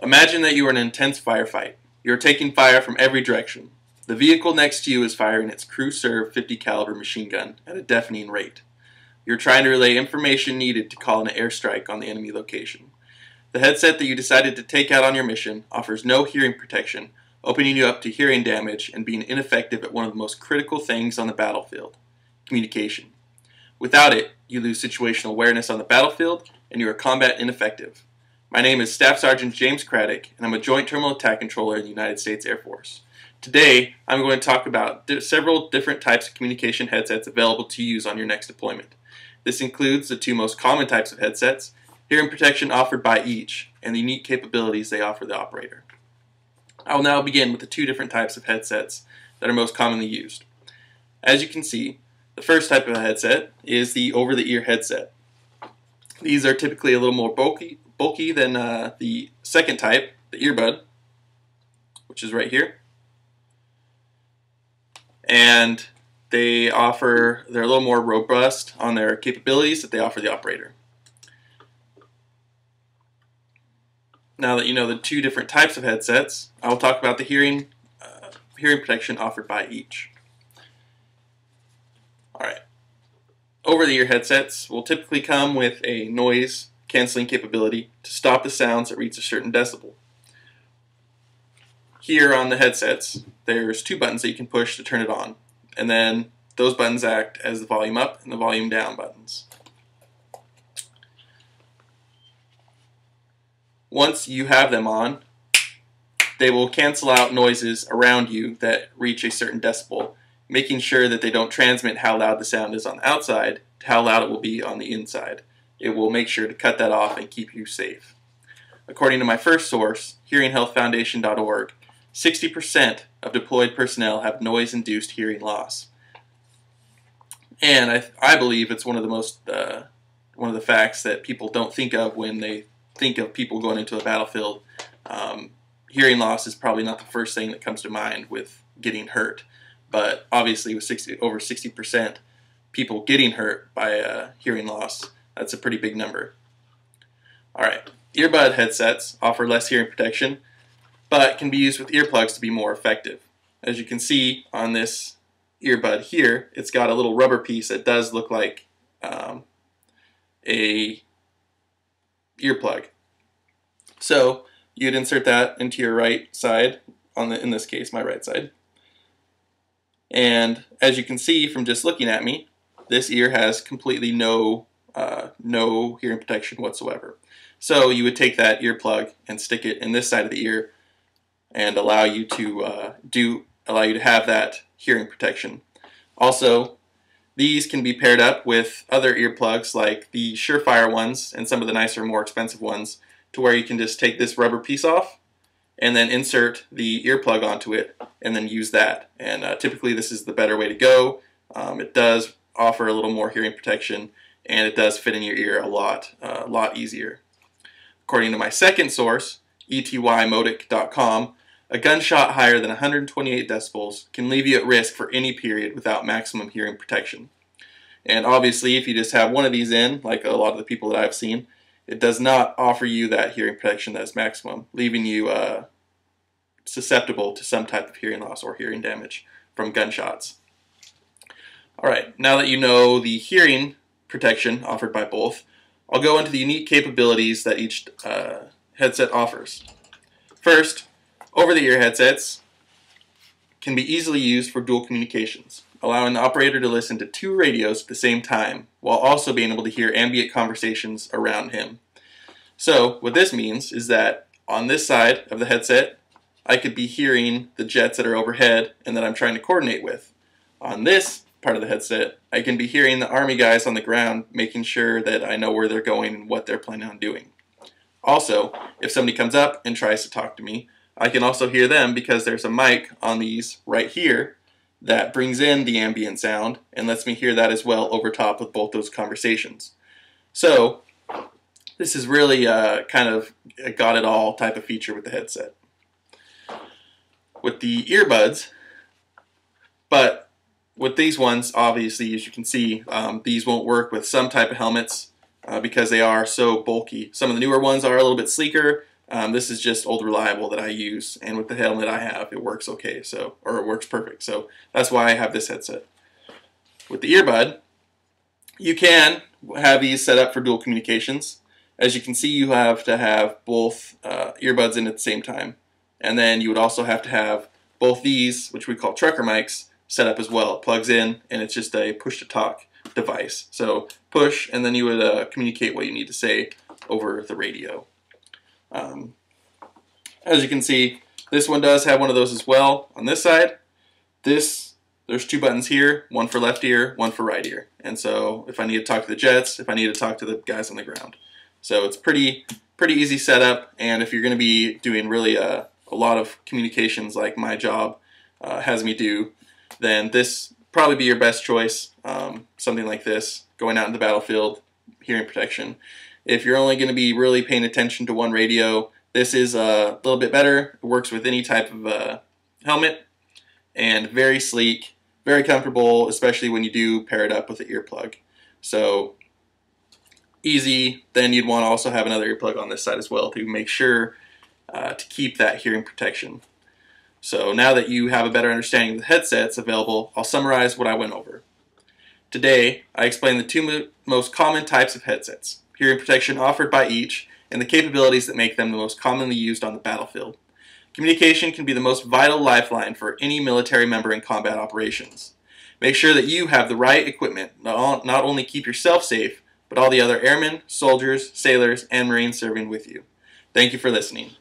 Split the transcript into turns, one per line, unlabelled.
Imagine that you are in an intense firefight. You are taking fire from every direction. The vehicle next to you is firing its crew-served 50 caliber machine gun at a deafening rate. You're trying to relay information needed to call an airstrike on the enemy location. The headset that you decided to take out on your mission offers no hearing protection, opening you up to hearing damage and being ineffective at one of the most critical things on the battlefield: communication. Without it, you lose situational awareness on the battlefield and you are combat ineffective. My name is Staff Sergeant James Craddick, and I'm a Joint Terminal Attack Controller in the United States Air Force. Today, I'm going to talk about several different types of communication headsets available to use on your next deployment. This includes the two most common types of headsets, hearing protection offered by each, and the unique capabilities they offer the operator. I will now begin with the two different types of headsets that are most commonly used. As you can see, the first type of headset is the over-the-ear headset. These are typically a little more bulky than the second type, the earbud, which is right here. And they're a little more robust on their capabilities that they offer the operator. Now that you know the two different types of headsets, I will talk about the hearing protection offered by each. Alright. Over-the-ear headsets will typically come with a noise canceling capability to stop the sounds that reach a certain decibel. Here on the headsets, there's two buttons that you can push to turn it on, and then those buttons act as the volume up and the volume down buttons. Once you have them on, they will cancel out noises around you that reach a certain decibel, making sure that they don't transmit how loud the sound is on the outside to how loud it will be on the inside. It will make sure to cut that off and keep you safe. According to my first source, hearinghealthfoundation.org, 60% of deployed personnel have noise-induced hearing loss. And I believe it's one of the facts that people don't think of when they think of people going into a battlefield. Hearing loss is probably not the first thing that comes to mind with getting hurt, but obviously with over 60% people getting hurt by hearing loss, that's a pretty big number. Alright, earbud headsets offer less hearing protection, but can be used with earplugs to be more effective. As you can see on this earbud here, it's got a little rubber piece that does look like a earplug. So you'd insert that into your right side, in this case my right side. And as you can see from just looking at me, this ear has completely no hearing protection whatsoever. So you would take that earplug and stick it in this side of the ear and allow you to have that hearing protection. Also, these can be paired up with other earplugs like the Surefire ones and some of the nicer, more expensive ones, to where you can just take this rubber piece off and then insert the earplug onto it and then use that. And typically this is the better way to go. It does offer a little more hearing protection, and it does fit in your ear a lot easier. According to my second source, etymodic.com, a gunshot higher than 128 decibels can leave you at risk for any period without maximum hearing protection. And obviously, if you just have one of these in, like a lot of the people that I've seen, it does not offer you that hearing protection that is maximum, leaving you susceptible to some type of hearing loss or hearing damage from gunshots. Alright, now that you know the hearing protection offered by both, I'll go into the unique capabilities that each headset offers. First, over-the-ear headsets can be easily used for dual communications, allowing the operator to listen to two radios at the same time, while also being able to hear ambient conversations around him. So, what this means is that on this side of the headset, I could be hearing the jets that are overhead and that I'm trying to coordinate with. On this part of the headset, I can be hearing the Army guys on the ground, making sure that I know where they're going and what they're planning on doing. Also, if somebody comes up and tries to talk to me, I can also hear them because there's a mic on these right here that brings in the ambient sound and lets me hear that as well over top of both those conversations. So, this is really kind of a got-it-all type of feature with the headset. With the earbuds, but with these ones, obviously, as you can see, these won't work with some type of helmets because they are so bulky. Some of the newer ones are a little bit sleeker, This is just old reliable that I use, and with the helmet I have, it works okay, or it works perfect. So that's why I have this headset. With the earbud, you can have these set up for dual communications. As you can see, you have to have both earbuds in at the same time. And then you would also have to have both these, which we call trucker mics, set up as well. It plugs in, and it's just a push-to-talk device. So push, and then you would communicate what you need to say over the radio. As you can see, this one does have one of those as well. On this side, there's two buttons here, one for left ear, one for right ear. And so if I need to talk to the jets, if I need to talk to the guys on the ground. So it's pretty easy setup, and if you're going to be doing really a lot of communications like my job has me do, then this probably be your best choice. Something like this, going out in the battlefield, hearing protection. If you're only going to be really paying attention to one radio, this is a little bit better. It works with any type of helmet, and very sleek, very comfortable, especially when you do pair it up with an earplug. So easy. Then you'd want to also have another earplug on this side as well to make sure to keep that hearing protection. So now that you have a better understanding of the headsets available, I'll summarize what I went over. Today, I explained the two most common types of headsets, hearing protection offered by each, and the capabilities that make them the most commonly used on the battlefield. Communication can be the most vital lifeline for any military member in combat operations. Make sure that you have the right equipment, not only keep yourself safe, but all the other airmen, soldiers, sailors, and Marines serving with you. Thank you for listening.